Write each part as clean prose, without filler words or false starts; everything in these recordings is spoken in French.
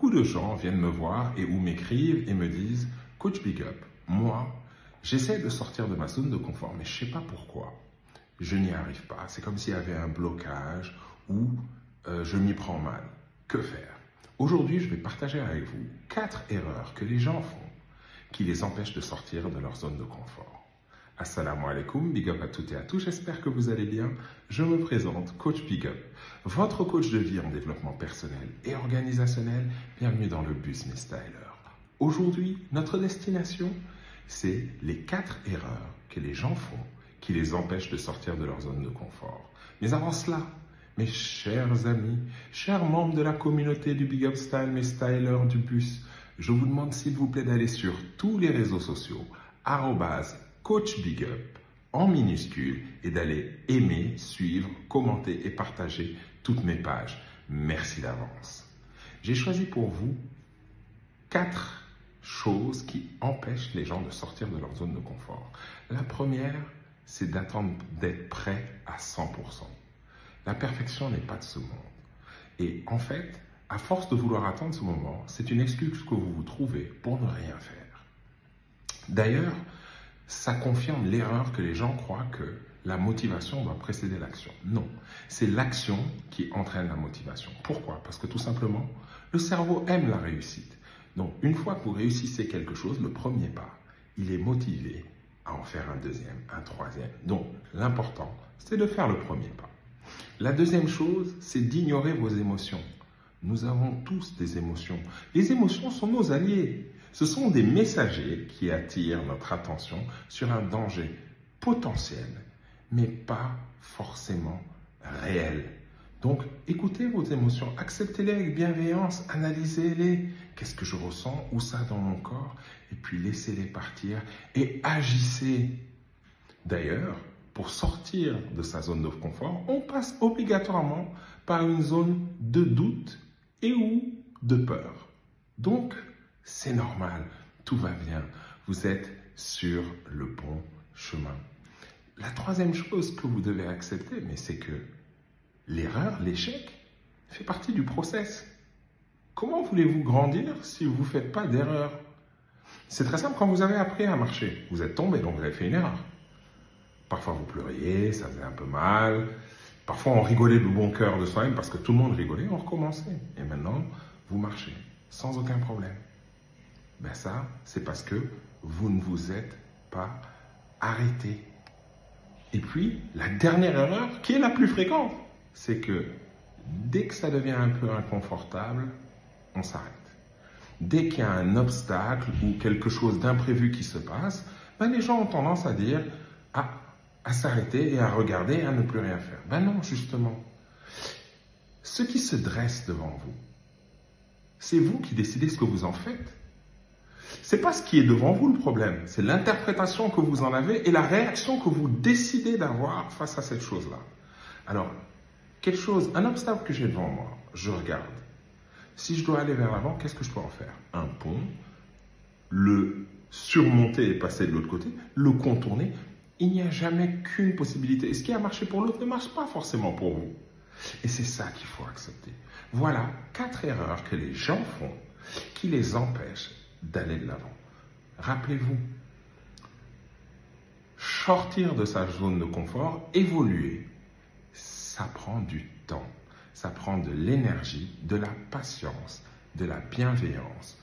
Beaucoup de gens viennent me voir ou m'écrivent et me disent « Coach Big Up, moi, j'essaie de sortir de ma zone de confort, mais je ne sais pas pourquoi. Je n'y arrive pas. C'est comme s'il y avait un blocage ou je m'y prends mal. Que faire ?» Aujourd'hui, je vais partager avec vous 4 erreurs que les gens font qui les empêchent de sortir de leur zone de confort. Assalamu alaikum, big up à toutes et à tous, j'espère que vous allez bien. Je me présente, Coach Big Up, votre coach de vie en développement personnel et organisationnel. Bienvenue dans le Business Styler. Aujourd'hui, notre destination, c'est les 4 erreurs que les gens font qui les empêchent de sortir de leur zone de confort. Mais avant cela, mes chers amis, chers membres de la communauté du Big Up Style, mes stylers du bus, je vous demande s'il vous plaît d'aller sur tous les réseaux sociaux, @CoachBigUp en minuscule, et d'aller aimer, suivre, commenter et partager toutes mes pages. Merci d'avance. J'ai choisi pour vous 4 choses qui empêchent les gens de sortir de leur zone de confort. La première, c'est d'attendre d'être prêt à 100%. La perfection n'est pas de ce monde. Et en fait, à force de vouloir attendre ce moment, c'est une excuse que vous vous trouvez pour ne rien faire. D'ailleurs, ça confirme l'erreur que les gens croient que la motivation doit précéder l'action. Non, c'est l'action qui entraîne la motivation. Pourquoi? Parce que tout simplement, le cerveau aime la réussite. Donc, une fois que vous réussissez quelque chose, le premier pas, il est motivé à en faire un deuxième, un troisième. Donc, l'important, c'est de faire le premier pas. La deuxième chose, c'est d'ignorer vos émotions. Nous avons tous des émotions. Les émotions sont nos alliés. Ce sont des messagers qui attirent notre attention sur un danger potentiel, mais pas forcément réel. Donc, écoutez vos émotions, acceptez-les avec bienveillance, analysez-les. Qu'est-ce que je ressens? Où ça dans mon corps? Et puis laissez-les partir et agissez. D'ailleurs, pour sortir de sa zone de confort, on passe obligatoirement par une zone de doute et ou de peur. Donc, c'est normal, tout va bien, vous êtes sur le bon chemin. La troisième chose que vous devez accepter, mais c'est que l'erreur, l'échec, fait partie du process. Comment voulez-vous grandir si vous ne faites pas d'erreur? C'est très simple, quand vous avez appris à marcher, vous êtes tombé, donc vous avez fait une erreur. Parfois vous pleuriez, ça faisait un peu mal. Parfois on rigolait de bon cœur de soi-même parce que tout le monde rigolait, on recommençait. Et maintenant, vous marchez sans aucun problème. Ben ça, c'est parce que vous ne vous êtes pas arrêté. Et puis, la dernière erreur, qui est la plus fréquente, c'est que dès que ça devient un peu inconfortable, on s'arrête. Dès qu'il y a un obstacle ou quelque chose d'imprévu qui se passe, ben les gens ont tendance à dire « Ah, à s'arrêter et à regarder et à ne plus rien faire. » Ben non, justement. Ce qui se dresse devant vous, c'est vous qui décidez ce que vous en faites. C'est pas ce qui est devant vous le problème, c'est l'interprétation que vous en avez et la réaction que vous décidez d'avoir face à cette chose-là. Alors, un obstacle que j'ai devant moi, je regarde. Si je dois aller vers l'avant, qu'est-ce que je peux en faire? Un pont, le surmonter et passer de l'autre côté, le contourner. Il n'y a jamais qu'une possibilité. Et ce qui a marché pour l'autre ne marche pas forcément pour vous. Et c'est ça qu'il faut accepter. Voilà 4 erreurs que les gens font qui les empêchent d'aller de l'avant. Rappelez-vous, sortir de sa zone de confort, évoluer, ça prend du temps. Ça prend de l'énergie, de la patience, de la bienveillance,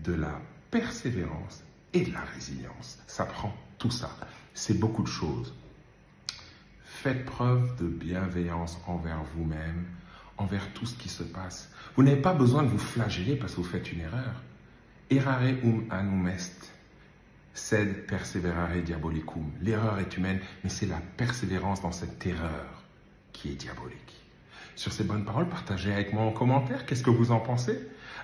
de la persévérance et de la résilience. Ça prend tout ça. C'est beaucoup de choses. Faites preuve de bienveillance envers vous-même, envers tout ce qui se passe. Vous n'avez pas besoin de vous flageller parce que vous faites une erreur. Errare annum est, sed perseverare diabolicum. L'erreur est humaine, mais c'est la persévérance dans cette erreur qui est diabolique. Sur ces bonnes paroles, partagez avec moi en commentaire. Qu'est-ce que vous en pensez?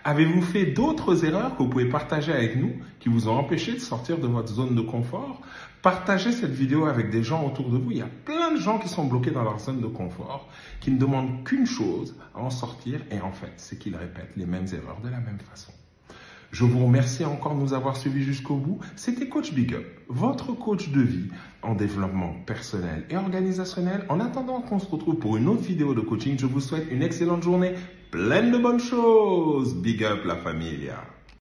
Avez-vous fait d'autres erreurs que vous pouvez partager avec nous qui vous ont empêché de sortir de votre zone de confort? Partagez cette vidéo avec des gens autour de vous. Il y a plein de gens qui sont bloqués dans leur zone de confort, qui ne demandent qu'une chose, à en sortir. Et en fait, c'est qu'ils répètent les mêmes erreurs de la même façon. Je vous remercie encore de nous avoir suivis jusqu'au bout. C'était Coach Big Up, votre coach de vie en développement personnel et organisationnel. En attendant qu'on se retrouve pour une autre vidéo de coaching, je vous souhaite une excellente journée. pleine de bonnes choses. Big up la familia.